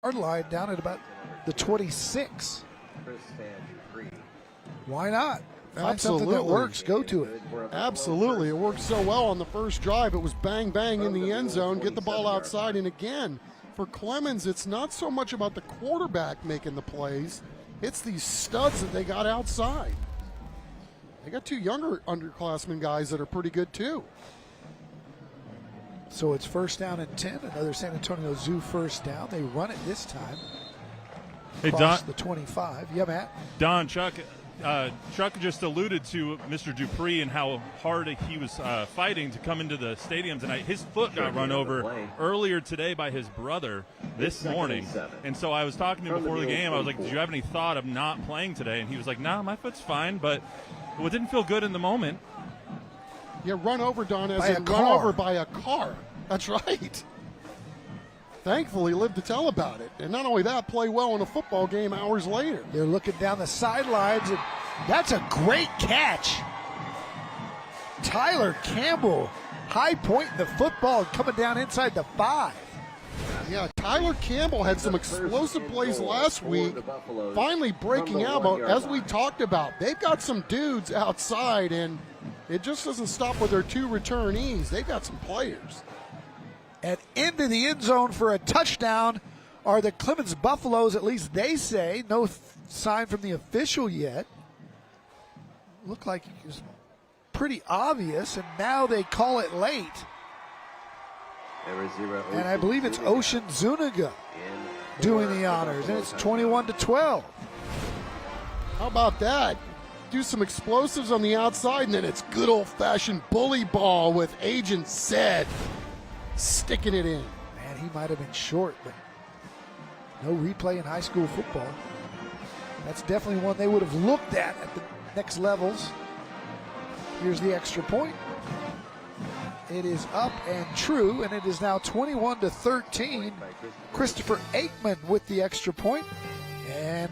line down at about the 26. Why not? Find something that works, go to it. Absolutely. It worked so well on the first drive. It was bang, bang in the end zone, get the ball outside. And again, for Clemens, it's not so much about the quarterback making the plays. It's these studs that they got outside. They got two younger underclassmen guys that are pretty good too. So it's first down and 10, another San Antonio Zoo first down. They run it this time. Hey, Across Don, the 25. Yeah, Matt. Don, Chuck just alluded to Mr. Dupree and how hard he was fighting to come into the stadium tonight. His foot got run over earlier today by his brother this morning. And so I was talking to him before the game. I was like, did you have any thought of not playing today? And he was like, nah, my foot's fine, but it didn't feel good in the moment. Yeah, run over, Don, as in run over by a car. That's right. Thankfully, lived to tell about it. And not only that, play well in a football game hours later. They're looking down the sidelines, and that's a great catch. Tyler Campbell, high point in the football, coming down inside the 5. Yeah, Tyler Campbell had some explosive plays last week, finally breaking out. But as we talked about, they've got some dudes outside, and it just doesn't stop with their two returnees. They've got some players. And into the end zone for a touchdown are the Clemens Buffaloes, at least they say. No sign from the official yet. Looked like it was pretty obvious, and now they call it late. And I believe it's Ocean Zuniga doing the honors, and it's 21-12. How about that? Do some explosives on the outside, and then it's good old-fashioned bully ball with Agent Zed sticking it in. Man, he might have been short, but no replay in high school football. That's definitely one they would have looked at the next levels. Here's the extra point. It is up and true, and it is now 21-13. Christopher Aikman with the extra point. And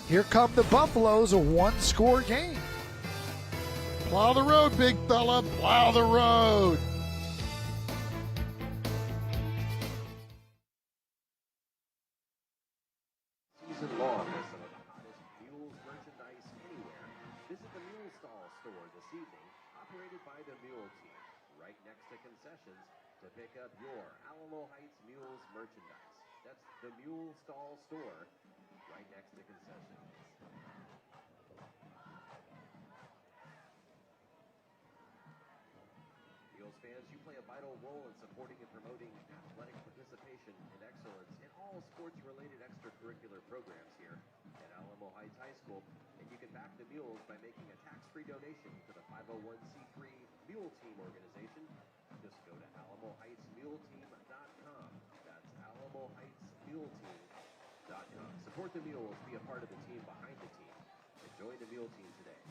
here come the Buffaloes, a one-score game. Plow the road, big fella, plow the road. Season long with some of the hottest Mules merchandise anywhere. Visit the Mule Stall store this evening, operated by the Mule Team, right next to concessions, to pick up your Alamo Heights Mules merchandise. That's the Mule Stall store, right next to concessions. Mules fans, you play a vital role in supporting and promoting athletic participation and excellence in all sports-related extracurricular programs here at Alamo Heights High School. And you can back the Mules by making a tax-free donation to the 501c3 Mule Team organization. Just go to alamoheightsmuleteam.com. That's alamoheightsmuleteam.com. Support the Mules, be a part of the team behind the team, and join the Mule Team today.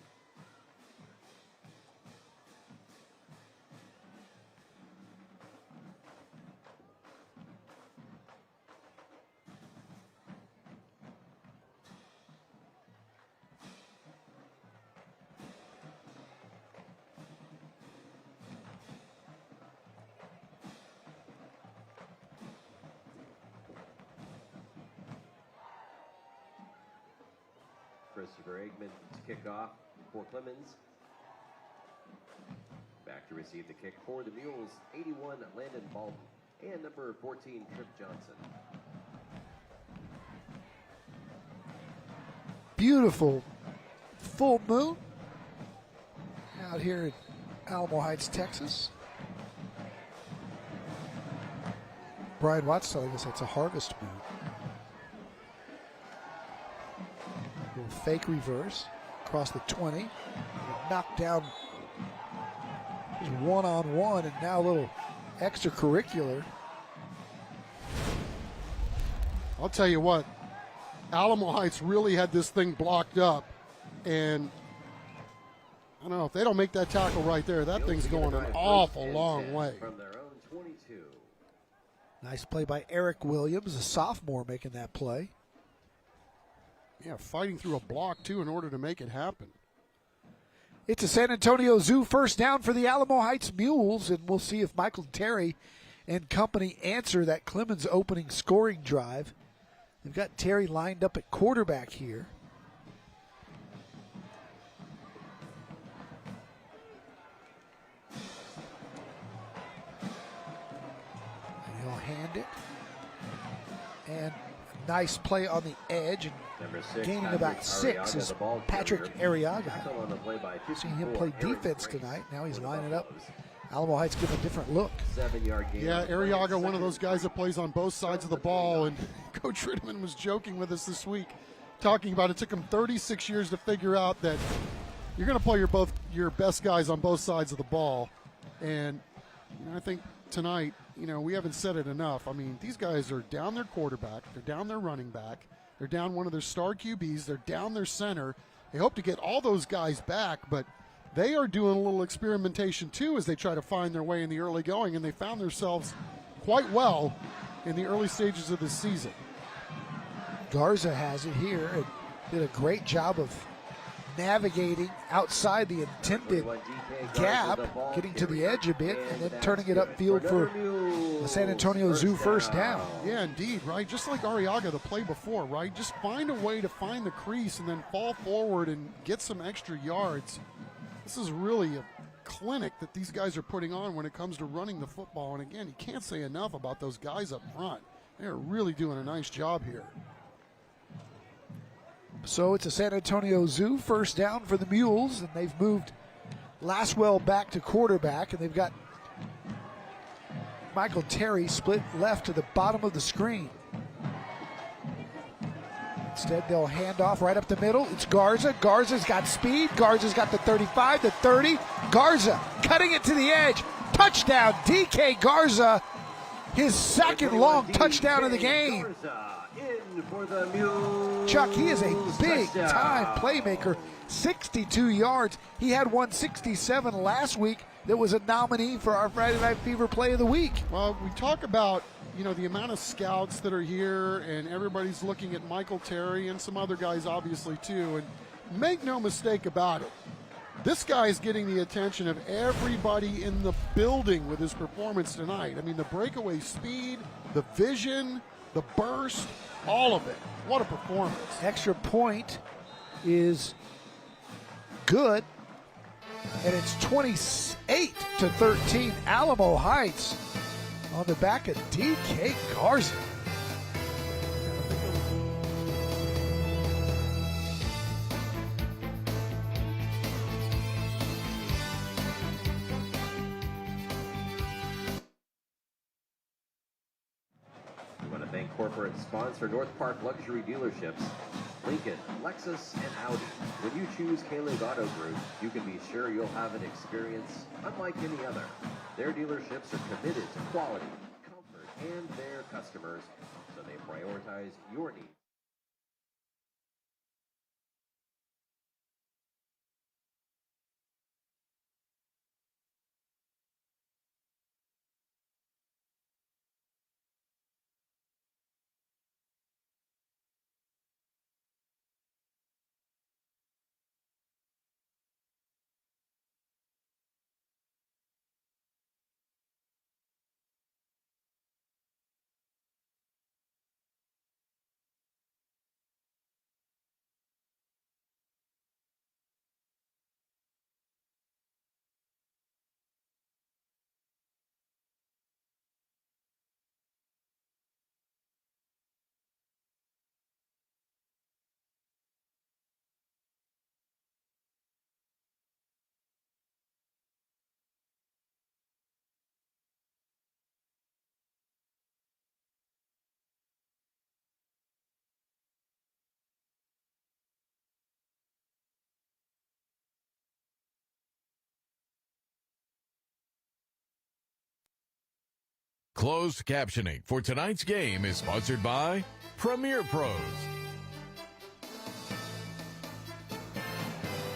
Christopher Aikman to kick off for Clemens. Back to receive the kick for the Mules, 81, Landon Baldwin, and number 14, Trip Johnson. Beautiful full moon out here at Alamo Heights, Texas. Brian Watts telling us it's a harvest moon. Little fake reverse across the 20. Knocked down just one-on-one, and now a little extracurricular. I'll tell you what, Alamo Heights really had this thing blocked up, and I don't know, if they don't make that tackle right there, that thing's going an awful long way. From their own 22. Nice play by Eric Williams, a sophomore, making that play. Yeah, fighting through a block, too, in order to make it happen. It's a San Antonio Zoo first down for the Alamo Heights Mules, and we'll see if Michael Terry and company answer that Clemens opening scoring drive. They've got Terry lined up at quarterback here. And he'll hand it. And a nice play on the edge, and gaining about 6 is Patrick Arriaga. Seeing him play defense tonight. Now he's lining up. Alamo Heights give a different look. 7-yard gain. Yeah, Arriaga, one of those guys that plays on both sides of the ball, and Coach Ritteman was joking with us this week, talking about it took him 36 years to figure out that you're going to play your best guys on both sides of the ball. And I think tonight, we haven't said it enough. I mean, these guys are down their quarterback, they're down their running back, they're down one of their star QBs, they're down their center. They hope to get all those guys back, but they are doing a little experimentation too as they try to find their way in the early going, and they found themselves quite well in the early stages of this season. Garza has it here and did a great job of navigating outside the intended gap, getting to the edge a bit, and then turning it upfield for the San Antonio Zoo first down. Yeah, indeed, right? Just like Arriaga the play before, right? Just find a way to find the crease and then fall forward and get some extra yards. This is really a clinic that these guys are putting on when it comes to running the football. And again, you can't say enough about those guys up front. They're really doing a nice job here. So it's a San Antonio Zoo first down for the Mules, and they've moved Laswell back to quarterback, and they've got Michael Terry split left to the bottom of the screen. Instead, they'll hand off right up the middle. It's Garza. Garza's got speed. Garza's got the 35, the 30. Garza cutting it to the edge. Touchdown, DK Garza. His second long touchdown of the game. Chuck, he is a big-time playmaker. 62 yards. He had 167 last week that was a nominee for our Friday Night Fever Play of the Week. Well, we talk about the amount of scouts that are here, and everybody's looking at Michael Terry and some other guys obviously too, and make no mistake about it, this guy is getting the attention of everybody in the building with his performance tonight. I mean, the breakaway speed, the vision, the burst, all of it. What a performance. Extra point is good, and it's 28-13 Alamo Heights on the back of DK Garza. We want to thank corporate sponsor North Park Luxury Dealerships, Lincoln, Lexus, and Audi. When you choose Kaling Auto Group, you can be sure you'll have an experience unlike any other. Their dealerships are committed to quality, comfort, and their customers, so they prioritize your needs. Closed captioning for tonight's game is sponsored by Premier Pros.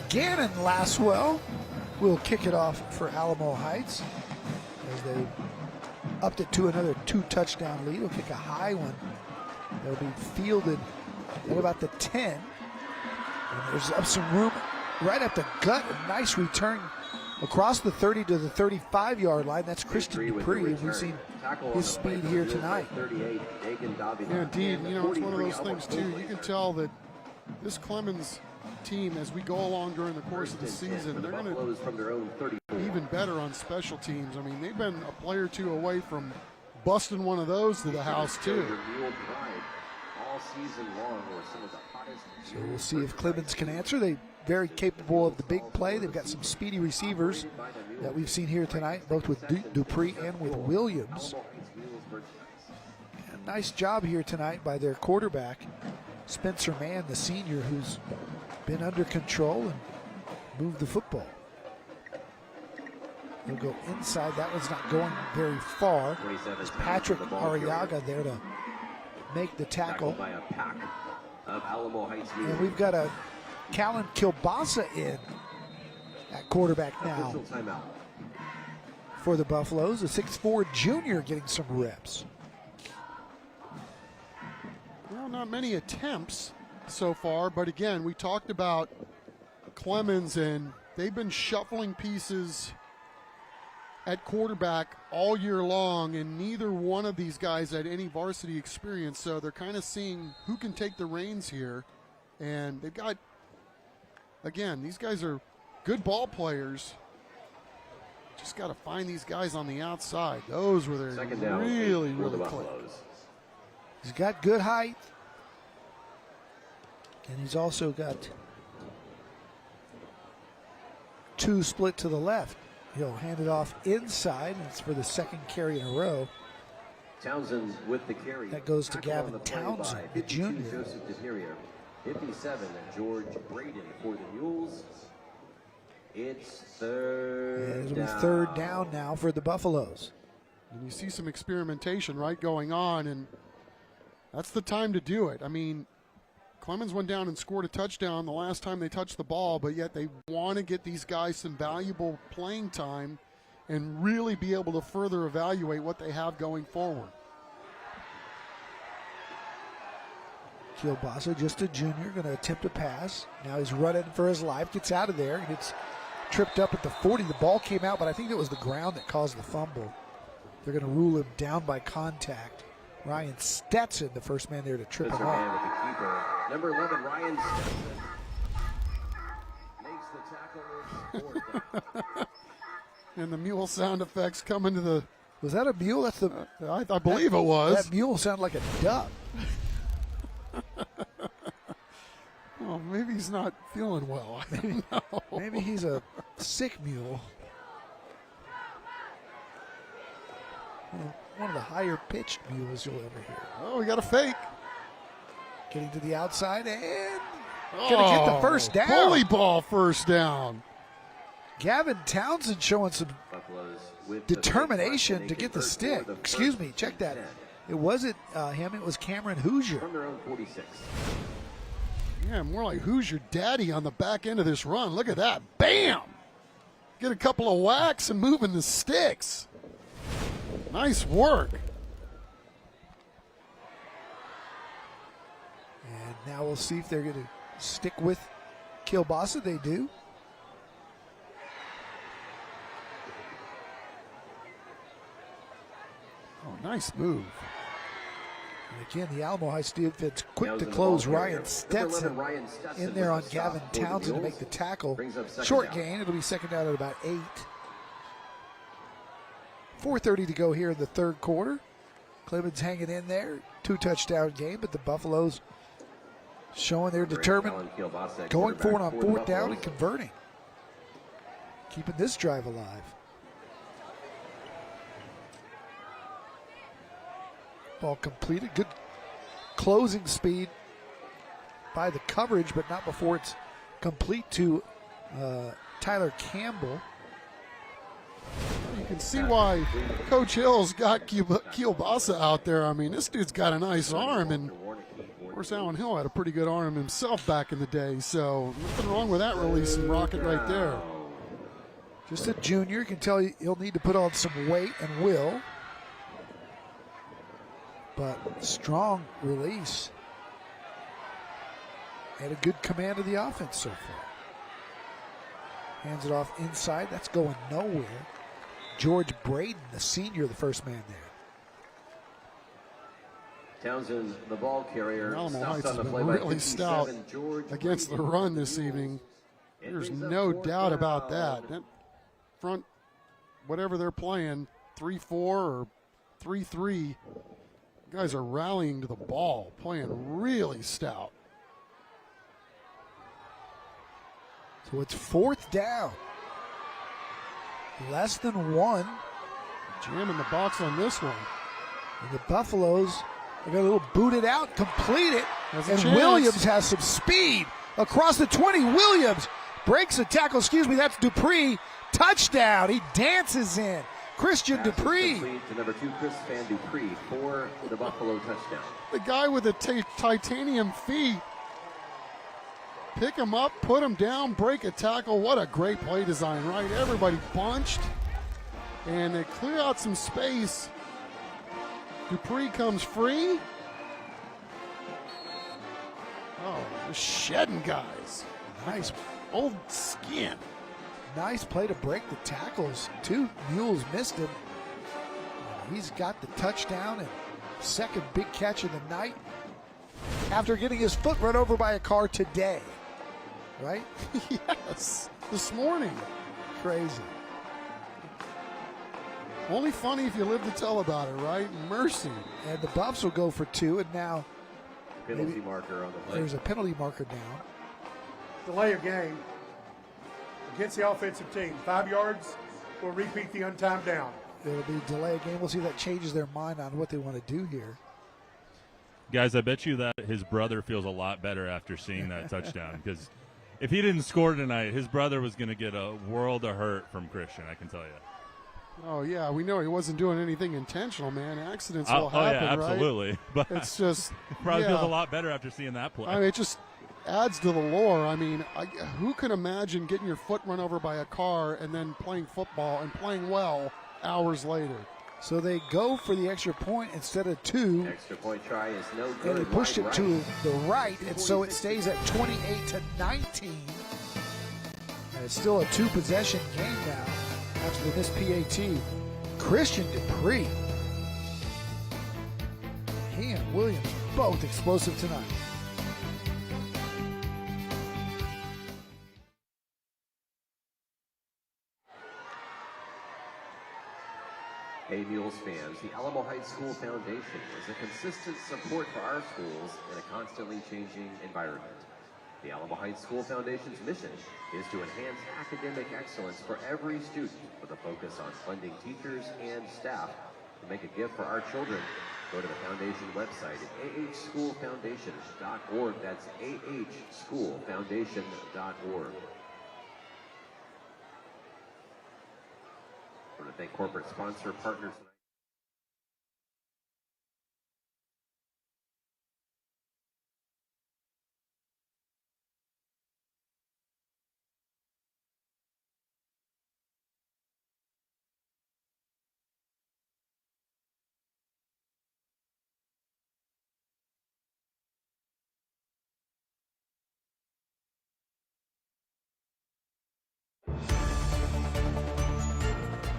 Gannon Laswell will kick it off for Alamo Heights as they upped it to another 2-touchdown lead. He'll kick a high one. They'll be fielded at about the 10. And there's up some room right up the gut. A nice return across the 30 to the 35-yard line. That's Christian Dupree. We've seen his speed here tonight. Yeah, indeed. You know, it's one of those things, too. You can tell that this Clemens team, as we go along during the course of the season, they're going to be even better on special teams. I mean, they've been a play or two away from busting one of those to the house, too. So we'll see if Clemens can answer. They're very capable of the big play. They've got some speedy receivers that we've seen here tonight, both with Dupree and with Williams. And nice job here tonight by their quarterback, Spencer Mann, the senior, who's been under control and moved the football. He'll go inside. That one's not going very far. It's Patrick Arriaga there to make the tackle. By a pack of Alamo Heights. And we've got a Callan Kilbasa in at quarterback now for the Buffaloes. A 6'4" junior getting some reps. Well, not many attempts so far, but again, we talked about Clemens, and they've been shuffling pieces at quarterback all year long, and neither one of these guys had any varsity experience, so they're kind of seeing who can take the reins here. And they've got, again, these guys are good ball players. Just got to find these guys on the outside. Those were their really close. He's got good height, and he's also got two split to the left. He'll hand it off inside, and it's for the second carry in a row. Townsend with the carry. That goes to Gavin Townsend, the junior. Joseph DePerier. 57, George Braden for the Mules. It's third down. It'll be third down now for the Buffaloes. And you see some experimentation, right, going on, and that's the time to do it. I mean, Clemens went down and scored a touchdown the last time they touched the ball, but yet they want to get these guys some valuable playing time and really be able to further evaluate what they have going forward. Kilbasa, just a junior, going to attempt a pass. Now he's running for his life, gets out of there, and gets tripped up at the 40. The ball came out, but I think it was the ground that caused the fumble. They're going to rule him down by contact. Ryan Stetson, the first man there to trip him up. Number 11, Ryan Stetson makes the tackle. And the mule sound effects coming to the... Was that a mule? That's the. I believe it was. That mule sounded like a duck. Oh, maybe he's not feeling well. I don't know. Maybe he's a sick mule. One of the higher pitched mules you'll ever hear. Oh, we got a fake. Getting to the outside and gonna get the first down. Bully ball first down. Gavin Townsend showing some determination to get the stick. Excuse me, check that. It wasn't him, it was Cameron Hoosier. From their own 46. Yeah, more like Hoosier daddy on the back end of this run. Look at that. Bam! Get a couple of whacks and moving the sticks. Nice work. And now we'll see if they're going to stick with Kilbasa. They do. Oh, nice move. And again, the Alamo Heights defense quick to close Ryan Stetson in there on Gavin Townsend to make the tackle. Short gain. It'll be second down at about 8. 4:30 to go here in the third quarter. Clemens hanging in there. 2-touchdown game, but the Buffaloes showing they're determined, going for it on fourth down and converting. Keeping this drive alive. Ball completed. Good closing speed by the coverage, but not before it's complete to Tyler Campbell. You can see why Coach Hill's got Kilbasa out there. I mean, this dude's got a nice arm, and of course Alan Hill had a pretty good arm himself back in the day, so nothing wrong with that releasing rocket right there. Just a junior. You can tell he'll need to put on some weight and will. But strong release. And a good command of the offense so far. Hands it off inside. That's going nowhere. George Braden, the senior, the first man there. Townsend, the ball carrier, Alamo stopped Heights on has the play been by really 57, stout George against the Reed. run this evening. It There's brings up no fourth doubt about down. that. That front, whatever they're playing, 3-4 or 3-3, guys are rallying to the ball, playing really stout. So it's fourth down. Less than one. Jamming the box on this one. And the Buffaloes are going to little boot it out, complete it. Has a And chance. Williams has some speed across the 20. Williams breaks a tackle. Excuse me, that's Dupree. Touchdown. He dances in. Christian Pass is Dupree. complete to number 2, Chris Van Dupree for the Buffalo touchdown. The guy with the titanium feet. Pick him up, put him down, break a tackle. What a great play design, right? Everybody bunched, and they clear out some space. Dupree comes free. Oh, just shedding guys. Nice, Old skin. nice play to break the tackles. Two Mules missed him. He's got the touchdown and second big catch of the night after getting his foot run over by a car today. Right? Yes, this morning. Crazy. Only funny if you live to tell about it, right? Mercy. And the Buffs will go for two, and now Penalty marker on the play. there's a penalty marker down. Delay of game against the offensive team. 5 yards will repeat the untimed down. It'll be delay a game. We'll see if that changes their mind on what they want to do here. Guys, I bet you that his brother feels a lot better after seeing that touchdown, because if he didn't score tonight, his brother was going to get a world of hurt from Christian, I can tell you. Oh, yeah, we know he wasn't doing anything intentional, man. Accidents will happen, yeah, right? absolutely. But It's just, probably yeah. feels a lot better after seeing that play. I mean, it just adds to the lore. I mean, who can imagine getting your foot run over by a car and then playing football and playing well hours later? So they go for the extra point instead of two, Extra point try is no good. and they pushed it Wide to right. the right, and so it stays at 28-19. And it's still a two-possession game now after the missed PAT. Christian Dupree. He and Williams both explosive tonight. Hey Mules fans, the Alamo Heights School Foundation is a consistent support for our schools in a constantly changing environment. The Alamo Heights School Foundation's mission is to enhance academic excellence for every student with a focus on funding teachers and staff. To make a gift for our children, go to the foundation website at ahschoolfoundation.org. That's ahschoolfoundation.org. I want to thank corporate sponsor partners.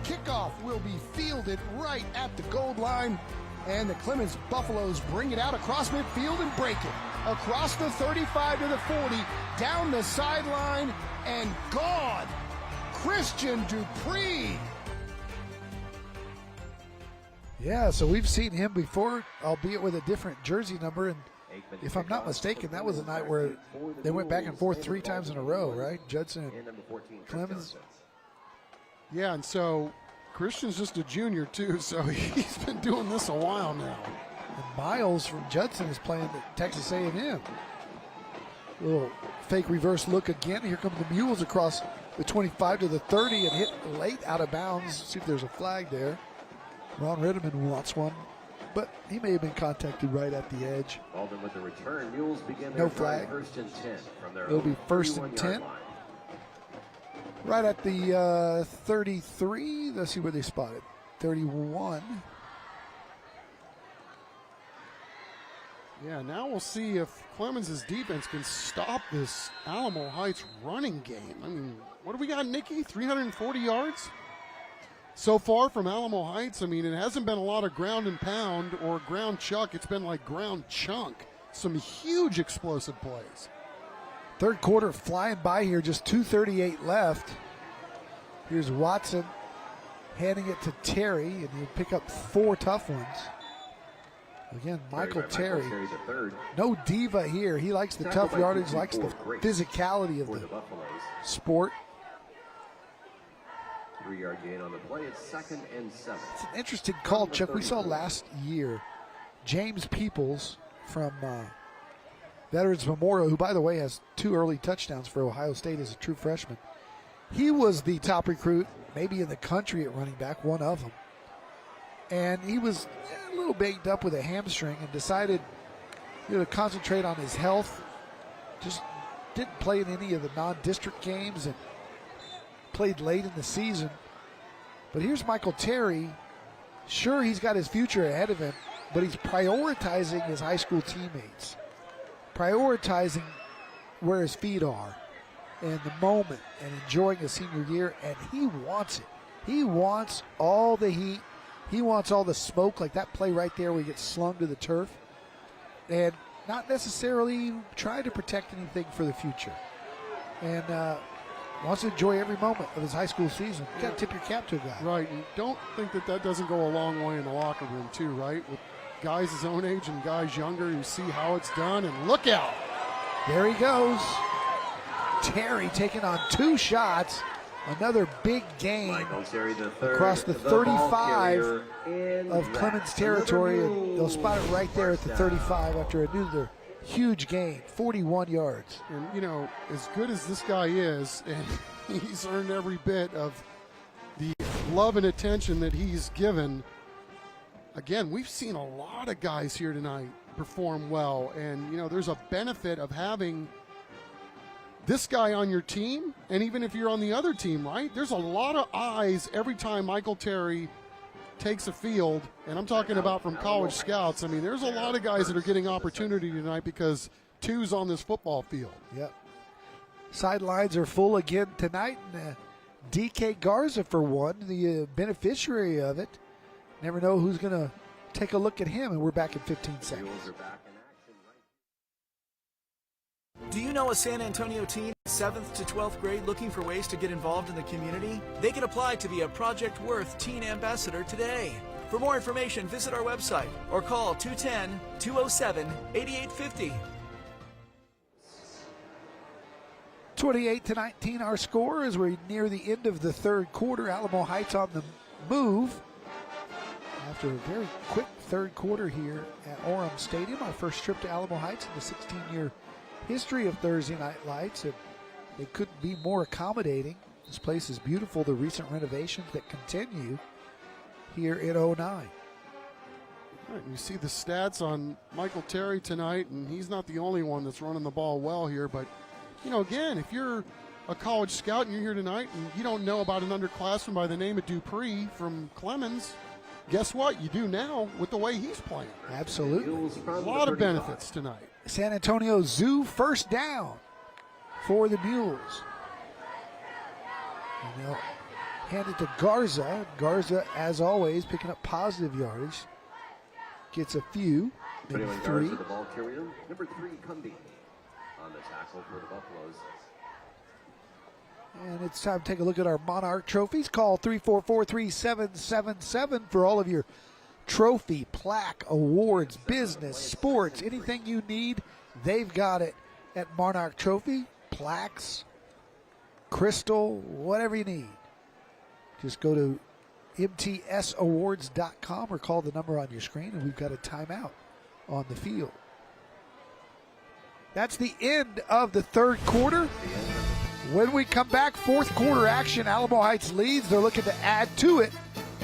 Kickoff will be fielded right at the goal line, and the Clemens Buffaloes bring it out across midfield and break it. Across the 35 to the 40, down the sideline, and gone. Christian Dupree. Yeah, so we've seen him before, albeit with a different jersey number. And if I'm not mistaken, that was a night where they went back and forth 3 times in a row, right? Judson And number 14, Clemens. Yeah, and so Christian's just a junior, too, so he's been doing this a while now. And Miles from Judson is playing at Texas A&M. Little fake reverse look again. Here come the Mules across the 25 to the 30 and hit late out of bounds. See if there's a flag there. Ron Ritterman wants one, but he may have been contacted right at the edge. Walden with the return. Mules begin No their flag. drive first and 10 from their It'll be own first and 31-yard 10. line. Right at the 33. Let's see where they spotted. 31. Yeah, now we'll see if Clemens' defense can stop this Alamo Heights running game. I mean, what do we got, Nikki? 340 yards? so far from Alamo Heights, I mean, it hasn't been a lot of ground and pound or ground chuck. It's been like ground chunk. Some huge explosive plays. Third quarter flying by here, just 2:38 left. Here's Watson handing it to Terry, and he'll pick up 4 tough ones. Again, Michael Terry. No diva here. He likes the tough yardage, likes the physicality of the sport. 3-yard gain on the play. It's 2nd and 7. It's an interesting call, Chuck. We saw last year James Peoples from Veterans Memorial, who, by the way, has 2 early touchdowns for Ohio State as a true freshman. He was the top recruit, maybe in the country at running back, one of them. And he was a little banged up with a hamstring and decided to concentrate on his health. Just didn't play in any of the non-district games and played late in the season. But here's Michael Terry. Sure, he's got his future ahead of him, but he's prioritizing his high school teammates, prioritizing where his feet are and the moment and enjoying his senior year, and he wants it. He wants all the heat. He wants all the smoke, like that play right there where he gets slung to the turf, and not necessarily try to protect anything for the future. And wants to enjoy every moment of his high school season. You got to tip your cap to a guy. Right, and don't think that doesn't go a long way in the locker room too, right? With guys his own age and guys younger who see how it's done, and look out. There he goes. Terry taking on 2 shots. Another big gain across the 35 of Clemens territory. And they'll spot it right there at the 35 after another huge gain, 41 yards. And, you know, as good as this guy is, and he's earned every bit of the love and attention that he's given, again, we've seen a lot of guys here tonight perform well. And, you know, there's a benefit of having this guy on your team, and even if you're on the other team, right? There's a lot of eyes every time Michael Terry takes a field, and I'm talking about from college scouts. I mean, there's a lot of guys that are getting opportunity tonight because 2's on this football field. Yep. Sidelines are full again tonight, and DK Garza, for one, the beneficiary of it. Never know who's going to take a look at him, and we're back in 15 seconds. Do you know a San Antonio teen, 7th to 12th grade, looking for ways to get involved in the community? They can apply to be a Project Worth Teen Ambassador today. For more information, visit our website or call 210-207-8850. 28-19 our score as we're near the end of the third quarter. Alamo Heights on the move after a very quick third quarter here at Orem Stadium. Our first trip to Alamo Heights in the 16-year history of Thursday Night Lights, and they couldn't be more accommodating. This place is beautiful. The recent renovations that continue here in 09. Right, you see the stats on Michael Terry tonight, and he's not the only one that's running the ball well here. But, you know, again, if you're a college scout and you're here tonight and you don't know about an underclassman by the name of Dupree from Clemens, guess what? You do now with the way he's playing. Absolutely. A lot of benefits tonight. San Antonio Zoo first down for the Mules. And they'll hand it to Garza. Garza, as always, picking up positive yardage. Gets a few, maybe 3. The ball carrier, number 3, Cundy, on the tackle for the Buffaloes. And it's time to take a look at our Monarch trophies. Call 344-3777 for all of your trophy, plaque, awards, business, sports, anything you need, they've got it at Monarch Trophy. Plaques, crystal, whatever you need. Just go to mtsawards.com or call the number on your screen, and we've got a timeout on the field. That's the end of the third quarter. When we come back, fourth quarter action. Alamo Heights leads. They're looking to add to it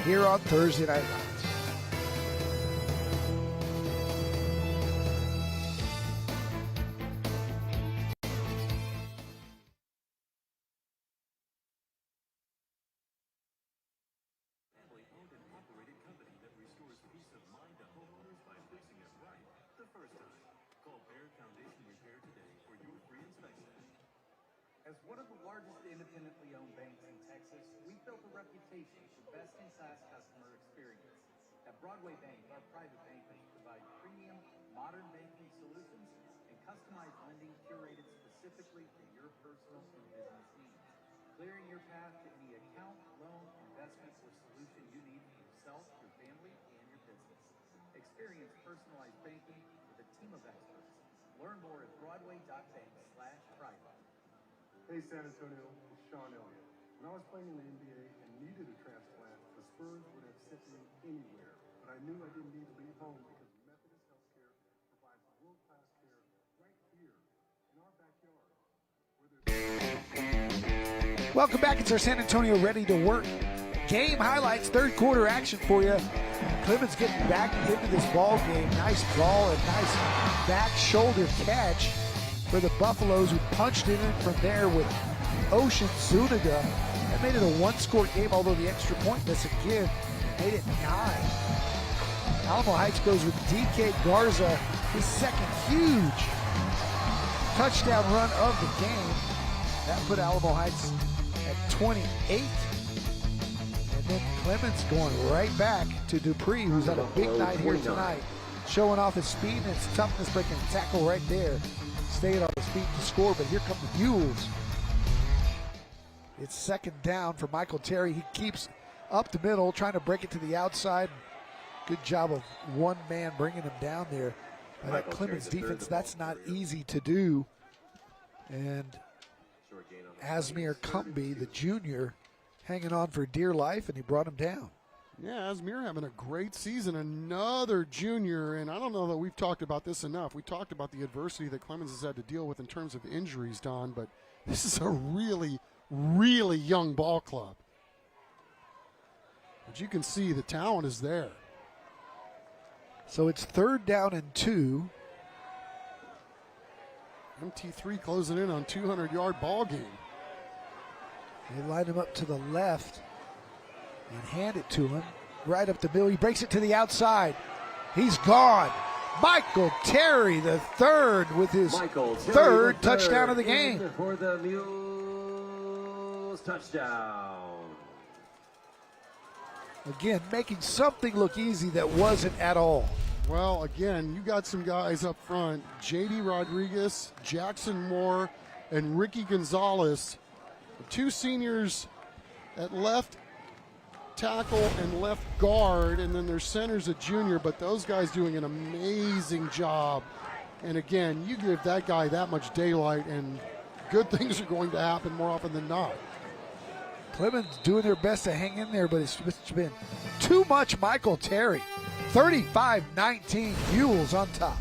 here on Thursday Night Lights. As one of the largest independently owned banks in Texas, we've built a reputation for best-in-class customer experience. At Broadway Bank, our private bankers provide premium, modern banking solutions and customized lending curated specifically for your personal and business needs. Clearing your path to any account, loan, investment, or solution you need for yourself, your family, and your business. Experience personalized banking with a team of experts. Learn more at broadway.bank/private. Hey San Antonio, it's Sean Elliott. When I was playing in the NBA and needed a transplant, the Spurs would have sent me anywhere. But I knew I didn't need to leave home because Methodist Healthcare provides world-class care right here in our backyard. Welcome back. It's our San Antonio Ready to Work game highlights, third quarter action for you. Clemens getting back into this ball game. Nice ball and nice back shoulder catch for the Buffaloes, who punched it in from there with Ocean Zuniga. That made it a one-score game, although the extra point miss again made it 9. Alamo Heights goes with DK Garza, his second huge touchdown run of the game. That put Alamo Heights at 28. And then Clemens going right back to Dupree, who's had a big night here tonight, showing off his speed and his toughness, breaking a tackle right there. Staying on his feet to score, but here come the Mules. It's second down for Michael Terry. He keeps up the middle, trying to break it to the outside. Good job of one man bringing him down there. By that Clemens defense, that's not easy to do. And Asmir Cumby, the junior, hanging on for dear life, and he brought him down. Yeah, Asmir having a great season, another junior, and I don't know that we've talked about this enough. We talked about the adversity that Clemens has had to deal with in terms of injuries, Don, but this is a really, really young ball club. But you can see the talent is there. So it's third down and 2. MT3 closing in on 200-yard ball game. They line him up to the left and hand it to him right up the middle. He breaks it to the outside. He's gone. Michael Terry, the third, with his third touchdown of the game. For the Mules, touchdown. Again, making something look easy that wasn't at all. Well, again, you got some guys up front, J.D. Rodriguez, Jackson Moore, and Ricky Gonzalez, the two seniors at left tackle and left guard, and then their center's a junior, but those guys doing an amazing job. And again, you give that guy that much daylight and good things are going to happen more often than not. Clemens doing their best to hang in there, but it's been too much Michael Terry. 35-19, Mules on top.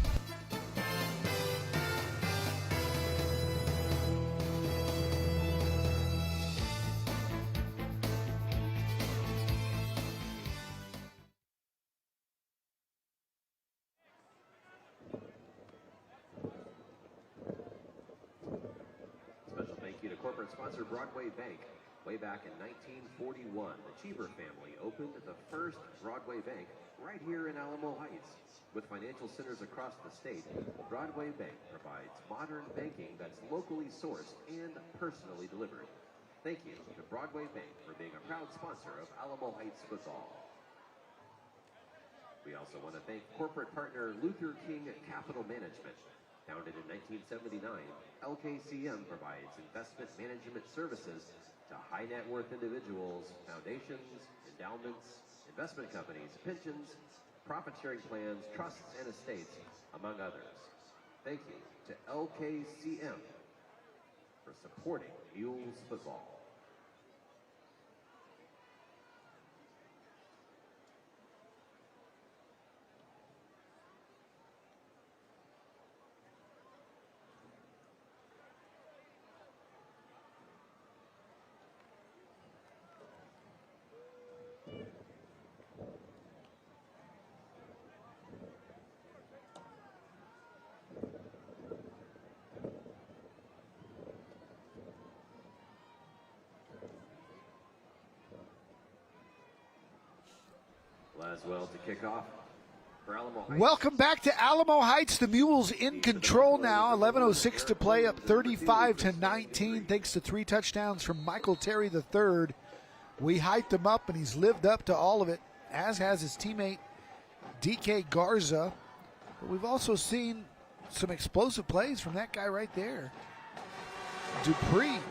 Special thank you to corporate sponsor Broadway Bank. Way back in 1941, the Cheever family opened the first Broadway Bank right here in Alamo Heights. With financial centers across the state, Broadway Bank provides modern banking that's locally sourced and personally delivered. Thank you to Broadway Bank for being a proud sponsor of Alamo Heights football. We also want to thank corporate partner Luther King Capital Management. Founded in 1979, LKCM provides investment management services to high net worth individuals, foundations, endowments, investment companies, pensions, profit sharing plans, trusts, and estates, among others. Thank you to LKCM for supporting Mules football. Laswell to kick off. for Alamo Heights. Welcome back to Alamo Heights. The Mules in control now. 11:06 to play, up 35-19, thanks to 3 touchdowns from Michael Terry III. We hyped him up, and he's lived up to all of it, as has his teammate DK Garza. But we've also seen some explosive plays from that guy right there.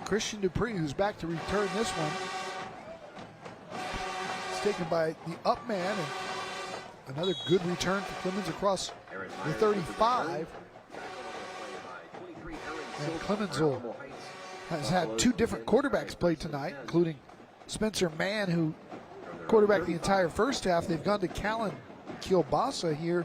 Christian Dupree, who's back to return this one. It's taken by the up man, and another good return for Clemens across the 35. And Clemens has had 2 different quarterbacks play tonight, including Spencer Mann, who quarterbacked the entire first half. They've gone to Callan Kielbasa here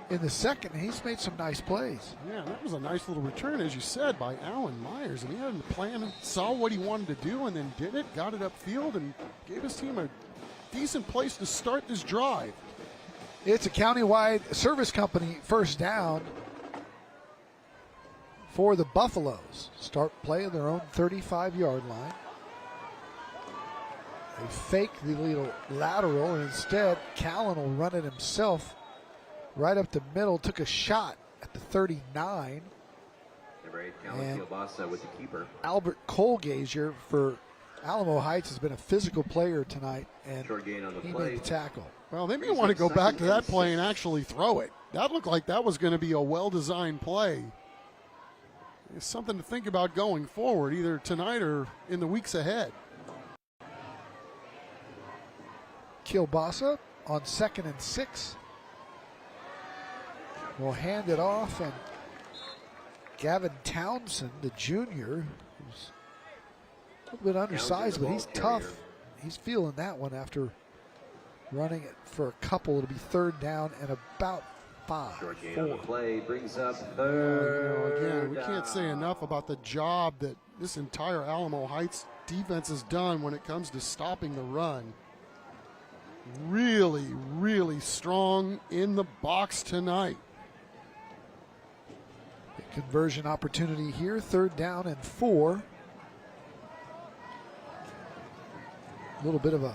in the second, and he's made some nice plays. Yeah, that was a nice little return, as you said, by Alan Myers. And he had a plan, saw what he wanted to do, and then did it, got it upfield, and gave his team a decent place to start this drive. It's a countywide service company first down for the Buffaloes. Start playing their own 35-yard line. They fake the little lateral, and instead Callan will run it himself right up the middle. Took a shot at the 39. Number 8, Callan Kielbasa with the keeper. Albert Colgazier for Alamo Heights has been a physical player tonight, and Short gain on the he play. made the tackle. Well, they may want to go back to that play and actually throw it. That looked like that was going to be a well-designed play. It's something to think about going forward, either tonight or in the weeks ahead. Kielbasa on 2nd and 6. Will hand it off, and Gavin Townsend, the junior, who's a little bit undersized, but he's tough. He's feeling that one after running it for a couple. It'll be 3rd down and about 5. Short gain on the play brings up 3rd. Again, we can't say enough about the job that this entire Alamo Heights defense has done when it comes to stopping the run. Really, really strong in the box tonight. Conversion opportunity here, 3rd down and 4. A little bit of a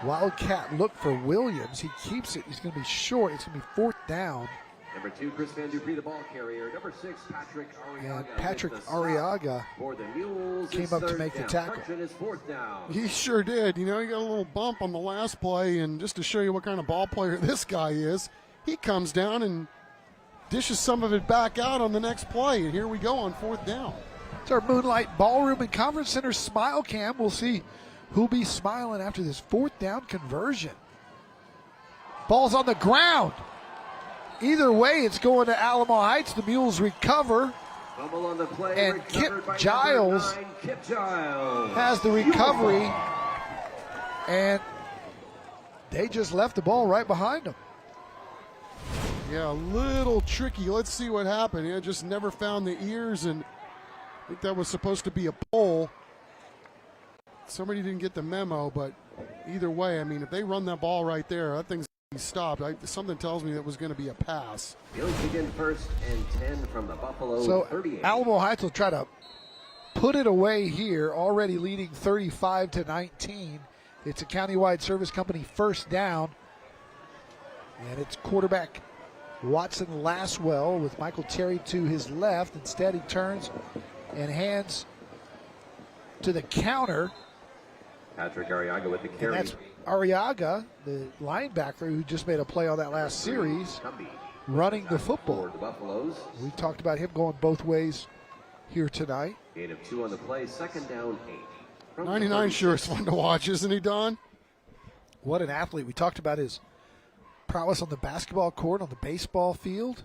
wildcat look for Williams. He keeps it. He's going to be short. It's going to be 4th down. Number 2, Chris Van Dupree, the ball carrier. Number 6, Patrick Arriaga. And Patrick Arriaga for the Mules came up to make the tackle. Is 4th down. He sure did. You know, he got a little bump on the last play, and just to show you what kind of ball player this guy is, he comes down and dishes some of it back out on the next play, and here we go on 4th down. It's our Moonlight Ballroom and Conference Center Smile Cam. We'll see who'll be smiling after this 4th down conversion. Ball's on the ground. Either way, it's going to Alamo Heights. The Mules recover. Fumble on the play, and Kip Giles, 9, Kip Giles has the recovery, and they just left the ball right behind them. Yeah, a little tricky. Let's see what happened. Yeah, just never found the ears, and I think that was supposed to be a pole. Somebody didn't get the memo, but either way, I mean, if they run that ball right there, that thing's going to be stopped. Something tells me that was going to be a pass. Mules begin 1st and 10 from the Buffalo So 38. Alamo Heights will try to put it away here, already leading 35-19. It's a countywide service company 1st down, and it's quarterback Watson Laswell with Michael Terry to his left. Instead, he turns and hands to the counter. Patrick Arriaga with the carry. And that's Arriaga, the linebacker who just made a play on that last series, running the football. The Buffaloes. We talked about him going both ways here tonight. Gain of 2 on the play, 2nd down 8. 99 sure is fun to watch, isn't he, Don? What an athlete. We talked about his prowess on the basketball court, on the baseball field,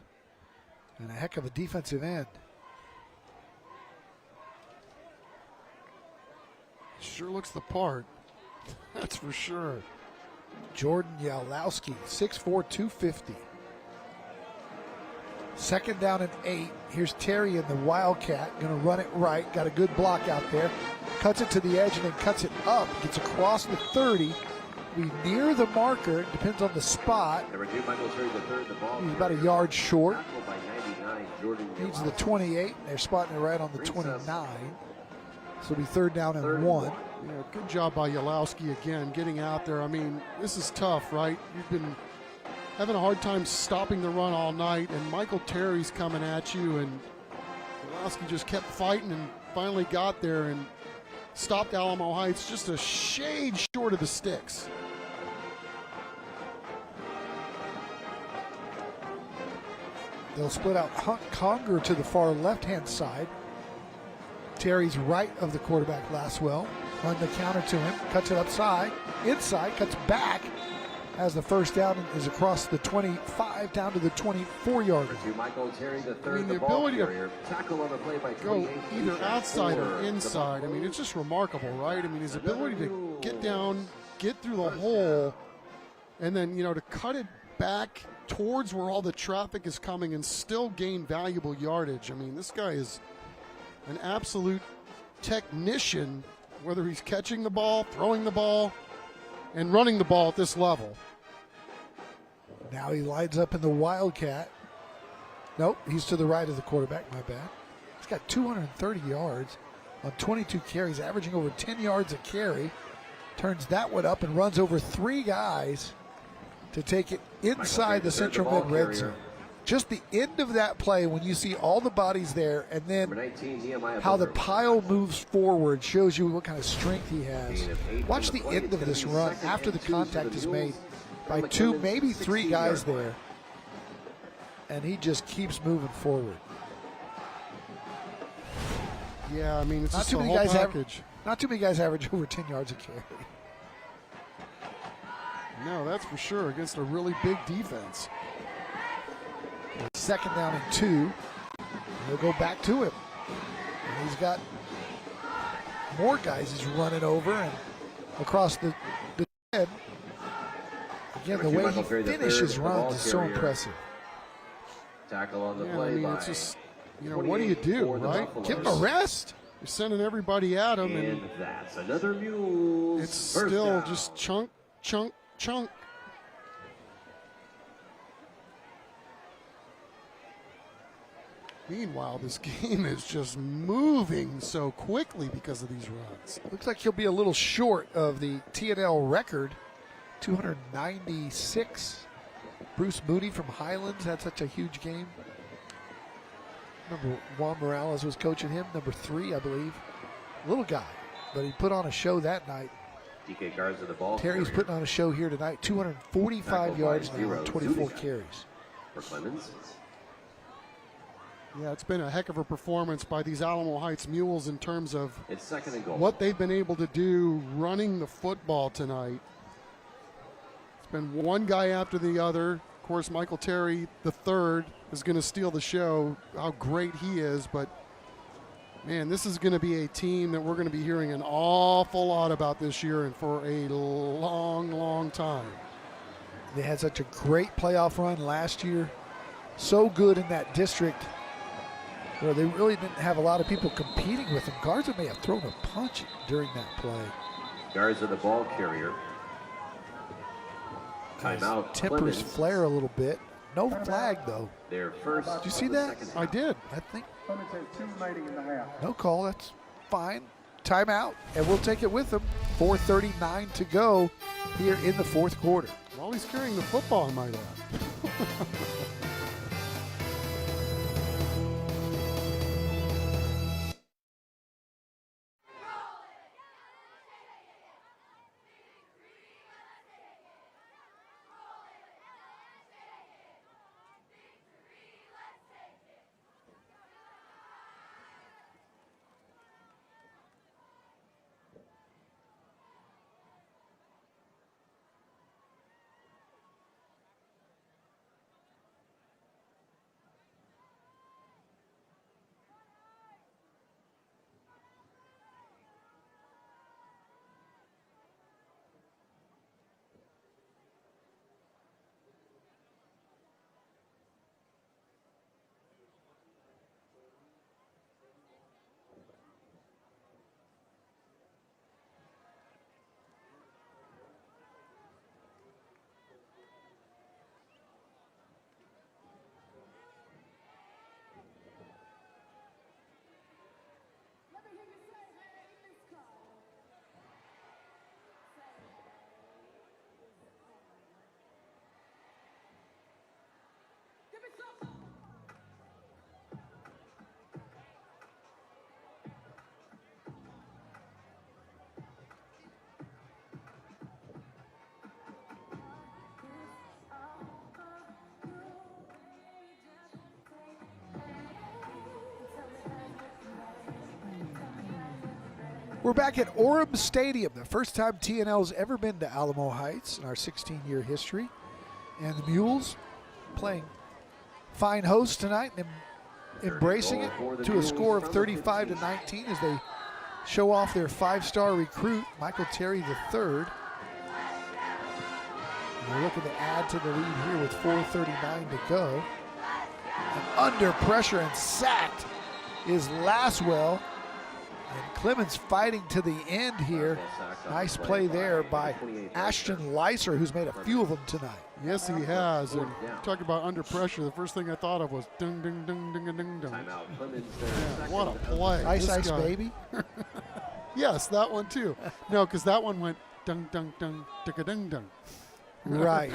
and a heck of a defensive end. Sure looks the part. That's for sure. Jordan Yalowski, 6'4", 250. 2nd down and 8. Here's Terry in the Wildcat. Going to run it right. Got a good block out there. Cuts it to the edge and then cuts it up. Gets across the 30. We near the marker. It depends on the spot. Number 2, Michael Terry III, the ball. He's about a yard short. Tackled by 99, Jordan Needs the 28. They're spotting it right on the 29. So it'll be 3rd down and 1. Yeah, good job by Yalowski again, getting out there. I mean, this is tough, right? You've been having a hard time stopping the run all night, and Michael Terry's coming at you, and Orlowski just kept fighting and finally got there and stopped Alamo Heights just a shade short of the sticks. They'll split out Hunt Conger to the far left-hand side. Terry's right of the quarterback, Laswell. Run the counter to him, cuts it upside, inside, cuts back. Has the first down and is across the 25 down to the 24-yard line. Michael Terry, the third, I mean, the ability to tackle on the play by go either outside or inside, I mean, it's just remarkable, right? I mean, his ability to get down, get through the hole, and then, you know, to cut it back towards where all the traffic is coming and still gain valuable yardage. I mean, this guy is an absolute technician, whether he's catching the ball, throwing the ball, and running the ball at this level. Now he lines up in the Wildcat. Nope, he's to the right of the quarterback, my bad. He's got 230 yards on 22 carries, averaging over 10 yards a carry. Turns that one up and runs over 3 guys to take it inside the central mid red zone. Just the end of that play, when you see all the bodies there, and then how the pile moves forward, shows you what kind of strength he has. Watch the end of this run after the contact is made by 2, maybe 3 guys there, and he just keeps moving forward. Yeah, I mean, it's Not just too a many whole guys package. Not too many guys average over 10 yards a carry. No, that's for sure, against a really big defense. Second down and 2. They'll go back to him. And he's got more guys he's running over and across the head. Again, the way he finishes runs is so impressive. Tackle on the Yeah, play I mean, by it's just, you know, what do you do, right? Give him a rest. You're sending everybody at him, and and that's another Mules. it's first still down. just chunk, chunk, chunk. Meanwhile, this game is just moving so quickly because of these runs. Looks like he'll be a little short of the TNL record, 296. Bruce Moody from Highlands had such a huge game. Remember, Juan Morales was coaching him, number 3, I believe. Little guy, but he put on a show that night. DK guards of the ball. Terry's carrier. putting on a show here tonight. 245 yards now, 24 carries. For Clemens. Yeah, it's been a heck of a performance by these Alamo Heights Mules in terms of It's second and goal. what they've been able to do running the football tonight. It's been one guy after the other. Of course, Michael Terry, the third, is going to steal the show, how great he is. But, man, this is going to be a team that we're going to be hearing an awful lot about this year and for a long, long time. They had such a great playoff run last year. So good in that district where they really didn't have a lot of people competing with them. Garza may have thrown a punch during that play. Guards of the ball carrier. Timeout. Tempers Clemens. flare a little bit. No flag, though. Their first. Did you see that? I did. I think Clemens has 2 remaining in the half. no call. That's fine. Timeout, and we'll take it with them. 4:39 to go here in the fourth quarter. While he's carrying the football, I might add. We're back at Orem Stadium, the first time TNL's ever been to Alamo Heights in our 16-year history. And the Mules playing fine host tonight and embracing it to a score of 35-19 as they show off their 5-star recruit, Michael Terry III. And they're looking to add to the lead here with 4:39 to go. And under pressure and sacked is Laswell. And Clemens fighting to the end here. Nice play there by Ashton Leiser, who's made a few of them tonight. Yes, he has. And talking about under pressure, the first thing I thought of was ding, ding, ding, ding, ding, ding. Yeah, what a play. Ice This Ice guy. Baby. Yes, that one too. No, because that one went dung, dung, dung, ding, ding, ding. Right.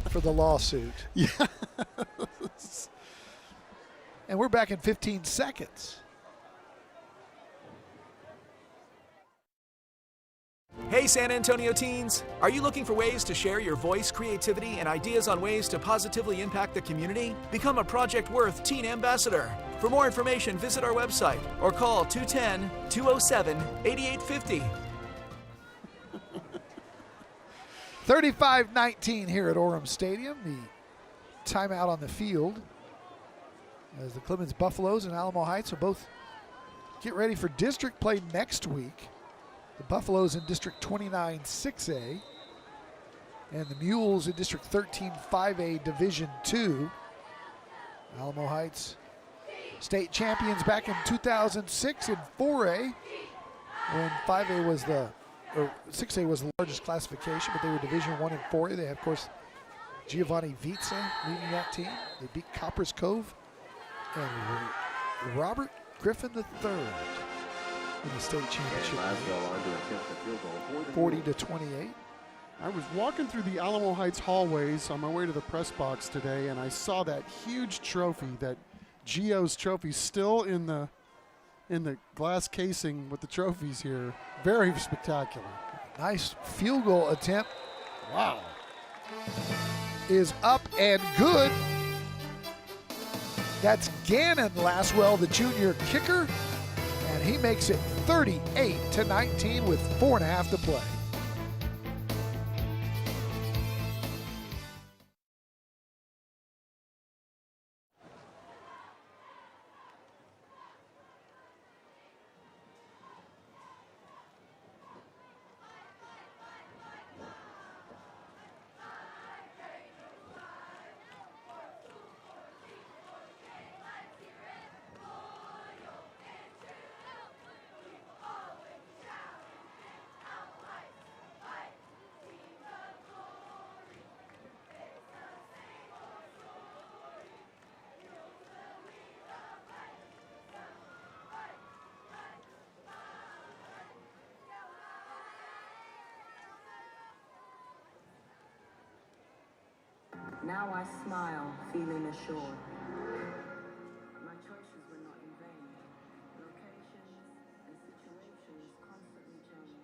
For the lawsuit. Yeah. And we're back in 15 seconds. Hey San Antonio teens! Are you looking for ways to share your voice, creativity, and ideas on ways to positively impact the community? Become a Project Worth Teen Ambassador. For more information, visit our website or call 210-207-8850. 35-19 here at Orem Stadium. The timeout on the field as the Clemens Buffaloes and Alamo Heights will both get ready for district play next week. The Buffaloes in District 29 6A and the Mules in District 13 5A Division 2. Alamo Heights state champions back in 2006 in 4A when 5A was or 6A was the largest classification, but they were Division 1 and 4A. They have, of course, Giovanni Vizza leading that team. They beat Coppers Cove and Robert Griffin III in the state championship. 40-28. I was walking through the Alamo Heights hallways on my way to the press box today, and I saw that huge trophy, that Gio's trophy, still in the glass casing with the trophies here. Very spectacular. Nice field goal attempt. Wow. Is up and good. That's Gannon Laswell, the junior kicker, and he makes it 38-19 with 4.5 to play. Now I smile, feeling assured. My choices were not in vain. Locations and situations constantly change,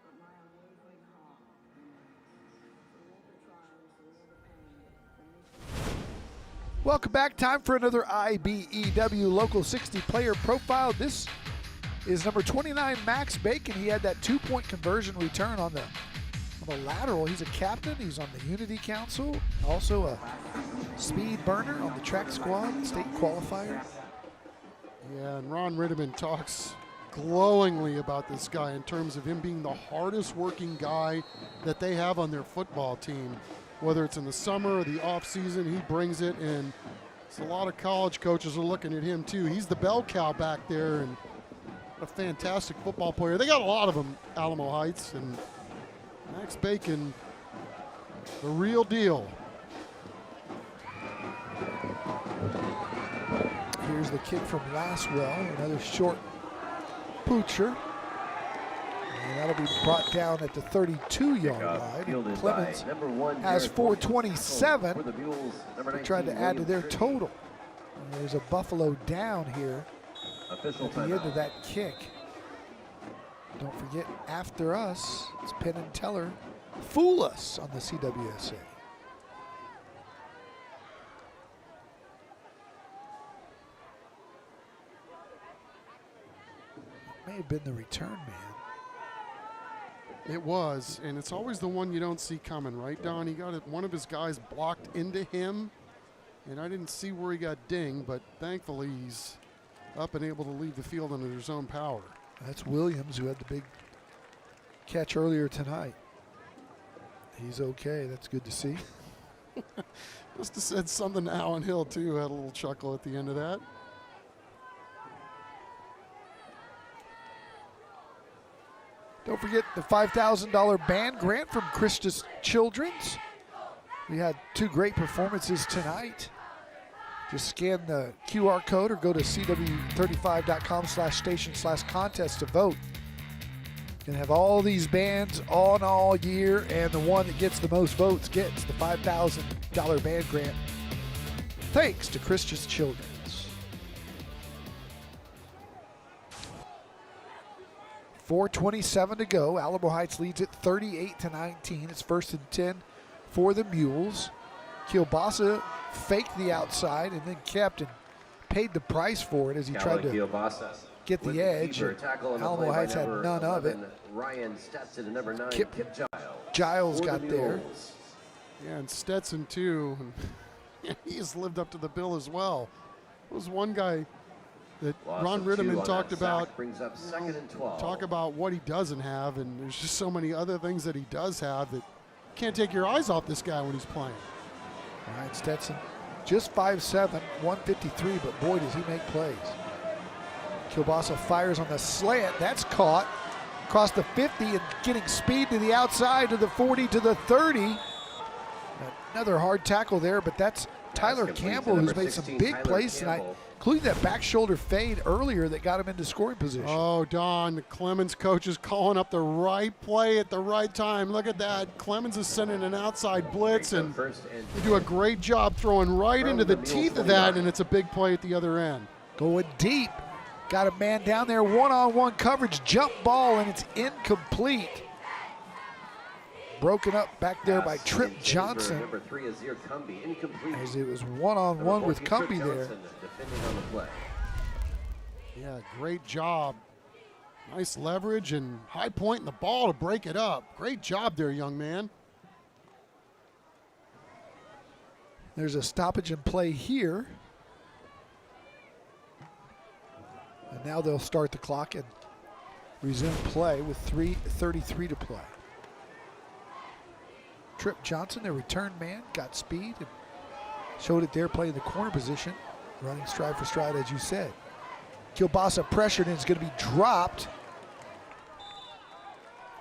but my unwavering heart remains. Through all the trials, through all the pain, the mission. Welcome back. Time for another IBEW Local 60 player profile. This is number 29, Max Bacon. He had that 2-point conversion return on the lateral. He's a captain. He's on the Unity Council. Also a speed burner on the track squad, state qualifier. Yeah, and Ron Ritterman talks glowingly about this guy in terms of him being the hardest working guy that they have on their football team. Whether it's in the summer or the off season, he brings it, and a lot of college coaches are looking at him too. He's the bell cow back there and a fantastic football player. They got a lot of them, Alamo Heights, and Max Bacon, the real deal. Here's the kick from Laswell, another short poocher. And that'll be brought down at the 32-yard line. And Clemens has 427. They tried to add to their total. And there's a Buffalo down here at the end of that kick. Don't forget, after us, it's Penn and Teller. Fool us on the CWSA. may have been the return man. It was, and it's always the one you don't see coming, right, Don? He got one of his guys blocked into him, and I didn't see where he got dinged, but thankfully he's up and able to leave the field under his own power. That's Williams, who had the big catch earlier tonight. He's okay. That's good to see. Must have said something to Allen Hill, too. Had a little chuckle at the end of that. Don't forget the $5,000 band grant from Christus Children's. We had 2 great performances tonight. Just scan the QR code or go to cw35.com/station/contest to vote. You're going to have all these bands on all year, and the one that gets the most votes gets the $5,000 band grant. Thanks to Christus Children's. 4:27 to go. Alamo Heights leads it 38-19. It's 1st and 10 for the Mules. Kielbasa faked the outside and then kept and paid the price for it as he tried to get the edge. Alamo Heights had none of it. Ryan Stetson, number 9, Kip Giles. Giles got there. Yeah, and Stetson, too. He's lived up to the bill as well. There was one guy that Ron Ritterman talked about. Brings up 2nd and 12. Talk about what he doesn't have, and there's just so many other things that he does have that can't take your eyes off this guy when he's playing. All right, Stetson, just 5'7", 153, but boy, does he make plays. Kielbasa fires on the slant. That's caught across the 50 and getting speed to the outside, to the 40, to the 30. Another hard tackle there, but that's Tyler Campbell, who's made some big plays tonight, including that back shoulder fade earlier that got him into scoring position. Oh, Don, the Clemens coach is calling up the right play at the right time. Look at that. Clemens is sending an outside blitz, and they do a great job throwing right into the teeth of that, and it's a big play at the other end. Going deep. Got a man down there, one-on-one coverage, jump ball, and it's incomplete. Broken up back there by Trip Johnson. Number 3 is Cumby, incomplete. As it was one-on-one with Cumby there. Defending on the play. Yeah, great job. Nice leverage and high point in the ball to break it up. Great job there, young man. There's a stoppage in play here. And now they'll start the clock and resume play with 3:33 to play. Trip Johnson, their return man, got speed and showed it there playing the corner position, running stride for stride, as you said. Kielbasa pressured and is going to be dropped.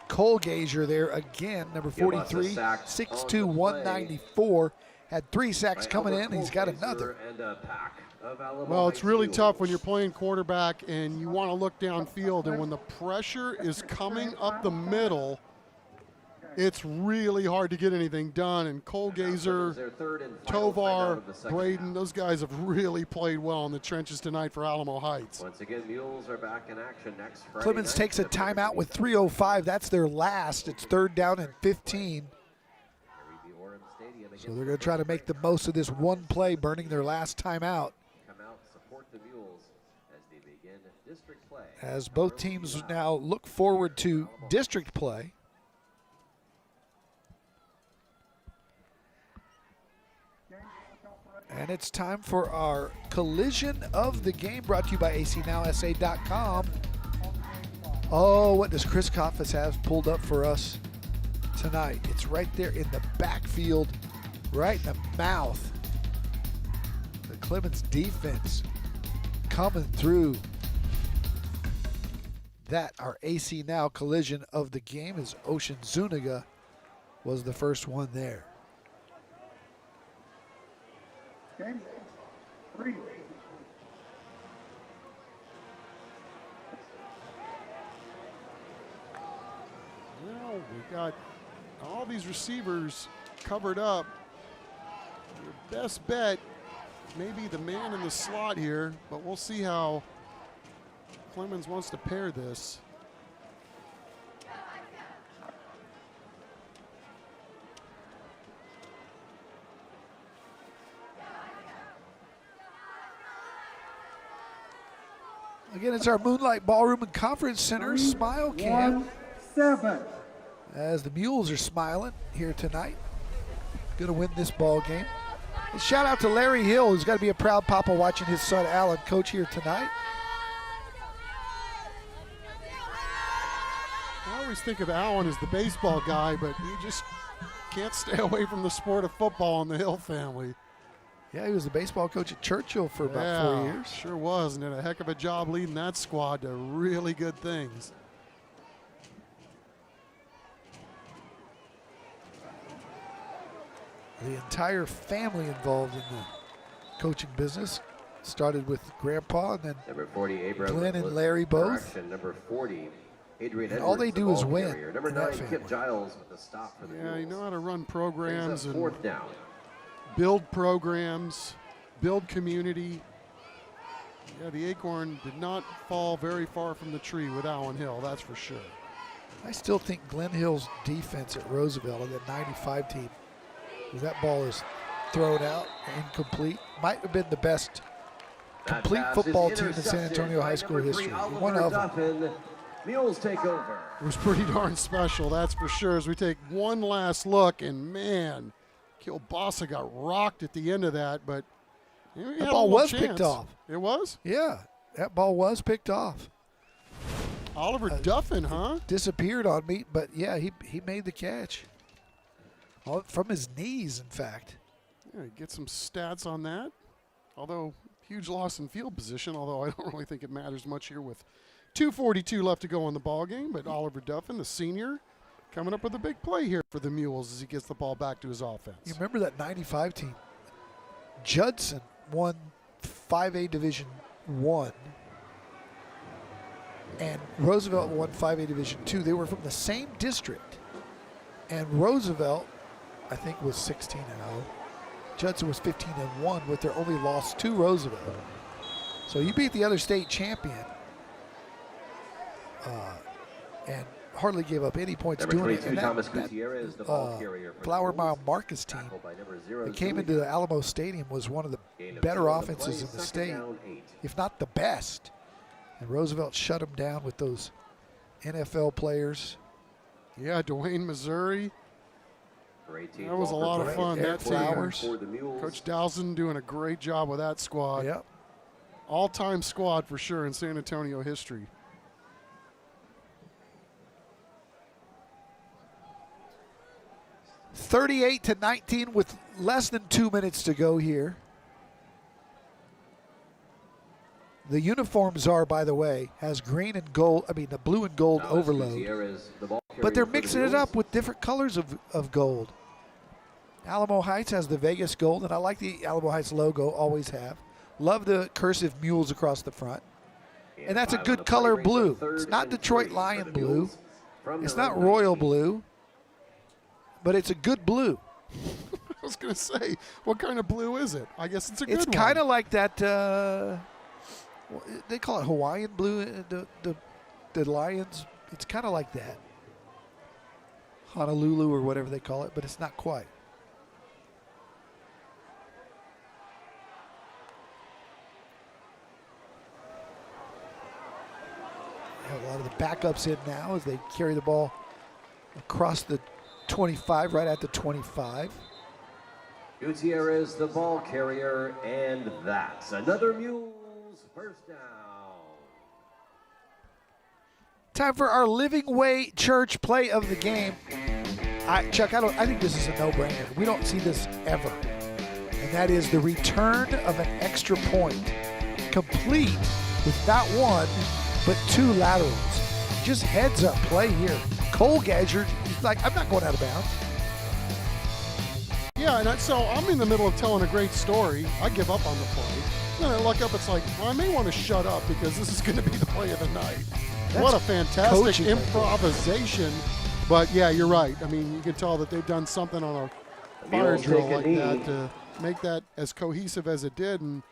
Cole Gazier there again, number 43, 6'2", 194. Had 3 sacks coming in, and he's got another. Well, it's really tough when you're playing quarterback and you want to look downfield, and when the pressure is coming up the middle, it's really hard to get anything done. And Cole Gazier, Tovar, Braden, those guys have really played well in the trenches tonight for Alamo Heights. Once again, Mules are back in action next Friday. Clemens takes a timeout with 3:05. That's their last. It's 3rd down and 15. So they're going to try to make the most of this one play, burning their last timeout. Come out, support the Mules as they begin district play. As both teams now look forward to district play. And it's time for our collision of the game, brought to you by acnowsa.com. Oh, what does Chris Koffes have pulled up for us tonight? It's right there in the backfield, right in the mouth. The Clemens defense coming through. That, our AC Now collision of the game, is Ocean Zuniga was the first one there. Game 3. Well, we've got all these receivers covered up. Your best bet may be the man in the slot here, but we'll see how Clemens wants to pair this. Again, it's our Moonlight Ballroom and Conference Center Smile Cam. 7. As the Mules are smiling here tonight. Going to win this ball game. And shout out to Larry Hill, who's got to be a proud papa watching his son Alan coach here tonight. I always think of Alan as the baseball guy, but he just can't stay away from the sport of football in the Hill family. Yeah, he was the baseball coach at Churchill for about 4 years. Sure was, and did a heck of a job leading that squad to really good things. The entire family involved in the coaching business. Started with Grandpa and then Number 40, Abram Glenn and Larry both. Correction, number 40, Adrian And Edwards, all they the do is ball win carrier. Number in that 9, family. Kip Giles with the stop for the Yeah, you Mules. know how to run Brings programs up and 4th down. build programs, build community. Yeah, the acorn did not fall very far from the tree with Alan Hill, that's for sure. I still think Glenn Hill's defense at Roosevelt of the 95 team, because that ball is thrown out, incomplete, might have been the best complete That pass football is team in San intercepted Antonio by high school number 3, history. Oliver One of them. Duffin. Mules take over. It was pretty darn special, that's for sure. As we take one last look, and man, Kielbasa got rocked at the end of that, but he had That a ball little was chance. picked off. It was? Yeah, that ball was picked off. Oliver Duffin, huh? Disappeared on me, but yeah, he made the catch. From his knees, in fact. Yeah, get some stats on that. Although, huge loss in field position, although I don't really think it matters much here with 2:42 left to go in the ball game. But Oliver Duffin, the senior, coming up with a big play here for the Mules as he gets the ball back to his offense. You remember that 95 team? Judson won 5A Division I, and Roosevelt won 5A Division II. They were from the same district, and Roosevelt, I think, was 16-0. Judson was 15-1 with their only loss to Roosevelt. So you beat the other state champion, and hardly gave up any points Number doing it. 22, And Thomas Gutierrez, the ball carrier for the Flower Mules. Mile Marcus team Tackled by number 0, that came Zuli. into the Alamo Stadium was one of the Gain of better 2 on the offenses play, in the 2nd state, down, 8. if not the best. And Roosevelt shut them down with those NFL players. Yeah, Dwayne, Missouri. For 18, That was a Walker lot of Bryant, fun, Eric that team. Flowers. for the Mules. Coach Dowson doing a great job with that squad. Yep. All-time squad for sure in San Antonio history. $38-19 with less than 2 minutes to go here. The uniforms are, by the way, has green and gold, the blue and gold Thomas overload. Gutierrez, the ball But they're carrier for the mixing it Mules. up with different colors of gold. Alamo Heights has the Vegas gold, and I like the Alamo Heights logo, always have. Love the cursive mules across the front. And that's a 5 on good the color play, brings blue. up 3rd It's not and Detroit 3 for Lion the blue. Mules from It's their not own royal 19. blue, but it's a good blue. I was going to say, what kind of blue is it? I guess it's a good It's one. kind of like that, they call it Hawaiian blue, the Lions. It's kind of like that. Honolulu or whatever they call it, but it's not quite. Have a lot of the backups in now as they carry the ball across the 25, right at the 25. Gutierrez, the ball carrier, and that's another Mules first down. Time for our Living Way Church play of the game. Chuck, I think this is a no-brainer. We don't see this ever. And that is the return of an extra point, complete with not one, but 2 laterals. Just heads up play here. Cole Gadger, he's like, I'm not going out of bounds. Yeah, and so I'm in the middle of telling a great story. I give up on the play. Then I look up, it's like, well, I may want to shut up because this is going to be the play of the night. What a fantastic coaching right there. improvisation. But yeah, you're right. I mean, you can tell that they've done something on a fire Mules drill take a like knee. that to make that as cohesive as it did. And,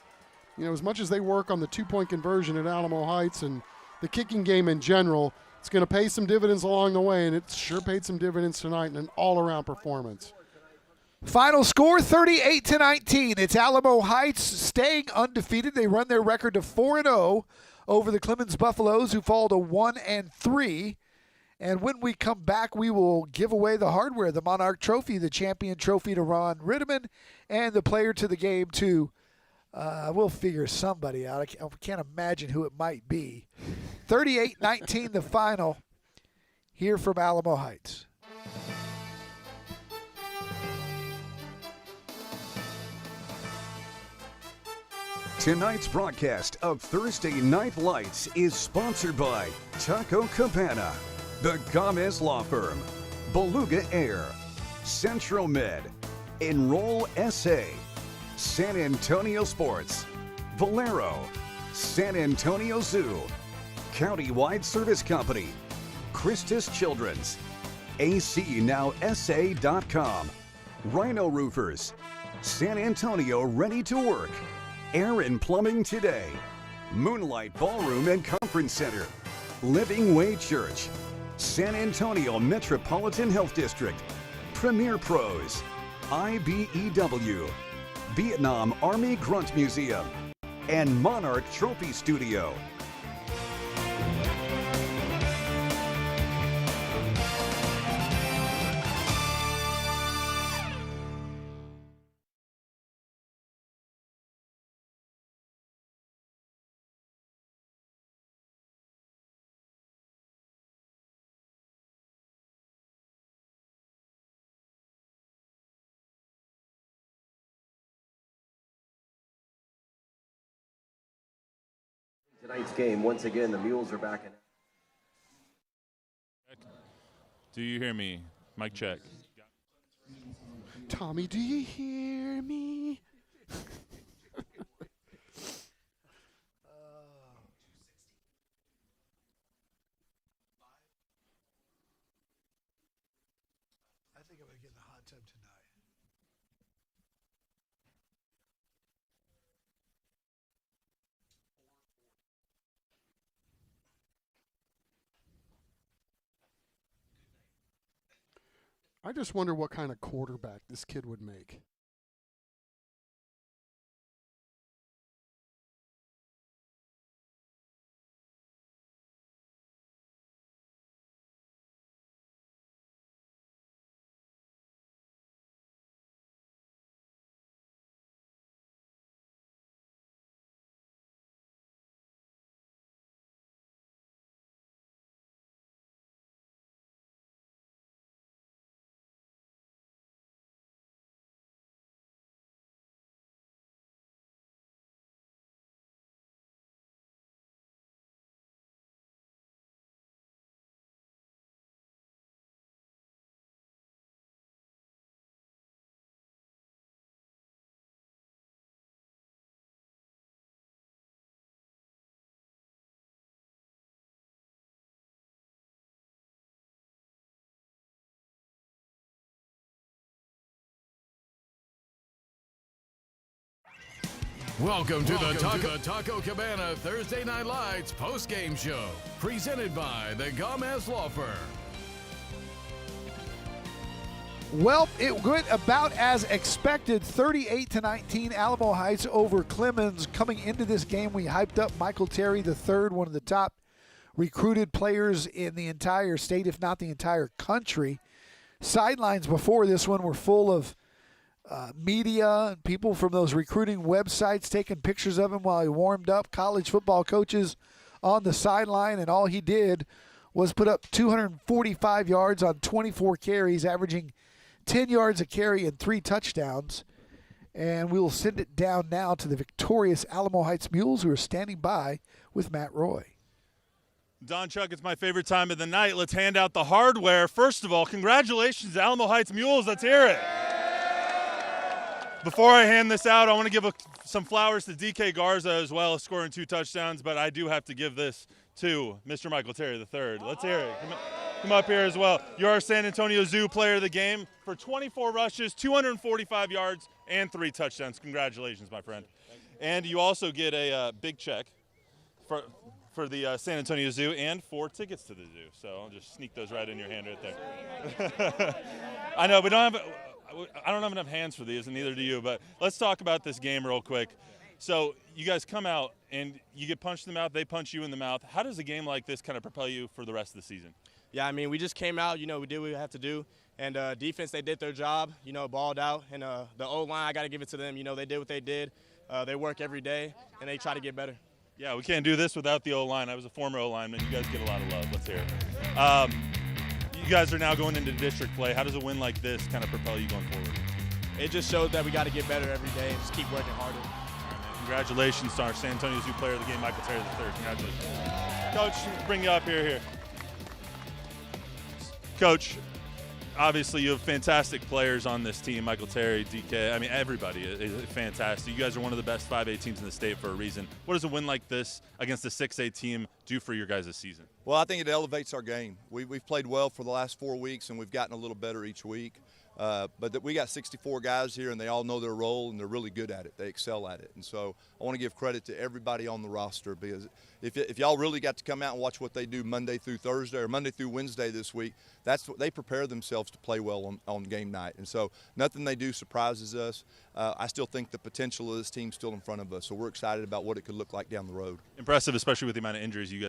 you know, as much as they work on the 2-point conversion at Alamo Heights and the kicking game in general, it's going to pay some dividends along the way, and it sure paid some dividends tonight in an all-around performance. Final score, 38-19. It's Alamo Heights staying undefeated. They run their record to 4-0 over the Clemens Buffaloes, who fall to 1-3. And when we come back, we will give away the hardware, the Monarch Trophy, the champion trophy to Ron Ritteman, and the player to the game to, we'll figure somebody out. I can't imagine who it might be. 38-19 the final here from Alamo Heights. Tonight's broadcast of Thursday Night Lights is sponsored by Taco Cabana, the Gomez Law Firm, Beluga Air, Central Med, Enroll SA, San Antonio Sports, Valero, San Antonio Zoo, Countywide Service Company, Christus Children's, ACNowSA.com, Rhino Roofers, San Antonio Ready to Work, Aaron Plumbing Today, Moonlight Ballroom and Conference Center, Living Way Church, San Antonio Metropolitan Health District, Premier Pros, IBEW, Vietnam Army Grunt Museum, and Monarch Trophy Studio. Tonight's game, once again, the Mules are back in. Do you hear me? Mic check. Tommy, do you hear me? I think I'm going to get in the hot tub tonight. I just wonder what kind of quarterback this kid would make. Welcome to the Taco Cabana Thursday Night Lights post-game show, presented by the Gomez Law Firm. Well, it went about as expected, 38-19, Alamo Heights over Clemens. Coming into this game, we hyped up Michael Terry III, one of the top recruited players in the entire state, if not the entire country. Sidelines before this one were full of media and people from those recruiting websites taking pictures of him while he warmed up, college football coaches on the sideline, and all he did was put up 245 yards on 24 carries, averaging 10 yards a carry and 3 touchdowns. And we will send it down now to the victorious Alamo Heights Mules, who are standing by with Matt Roy. Don Chuck, it's my favorite time of the night. Let's hand out the hardware. First of all, congratulations, Alamo Heights Mules. Let's hear it. Before I hand this out, I want to give some flowers to DK Garza as well, scoring 2 touchdowns, but I do have to give this to Mr. Michael Terry III. Let's hear it. Come up here as well. You're our San Antonio Zoo player of the game for 24 rushes, 245 yards, and 3 touchdowns. Congratulations, my friend. And you also get a big check for the San Antonio Zoo and 4 tickets to the zoo. So I'll just sneak those right in your hand right there. I know, but I don't have enough hands for these, and neither do you, but let's talk about this game real quick. So you guys come out and you get punched in the mouth, they punch you in the mouth. How does a game like this kind of propel you for the rest of the season? Yeah, I mean, we just came out, we did what we have to do. And defense, they did their job, balled out. And the O-line, I got to give it to them. They did what they did. They work every day, and they try to get better. Yeah, we can't do this without the O-line. I was a former O-lineman. You guys get a lot of love. Let's hear it. You guys are now going into district play. How does a win like this kind of propel you going forward? It just shows that we got to get better every day and just keep working harder. All right, man. Congratulations to our San Antonio Zoo player of the game, Michael Terry III. Congratulations. Coach, bring you up here. Coach, obviously you have fantastic players on this team, Michael Terry, DK. I mean, everybody is fantastic. You guys are one of the best 5A teams in the state for a reason. What does a win like this against a 6A team do for your guys' season? Well, I think it elevates our game. We've played well for the last 4 weeks, and we've gotten a little better each week. But we got 64 guys here, and they all know their role, and they're really good at it. They excel at it. And so I want to give credit to everybody on the roster, because if y'all really got to come out and watch what they do Monday through Thursday or Monday through Wednesday this week, that's what they prepare themselves to play well on game night. And so nothing they do surprises us. I still think the potential of this team's still in front of us, so we're excited about what it could look like down the road. Impressive, especially with the amount of injuries you guys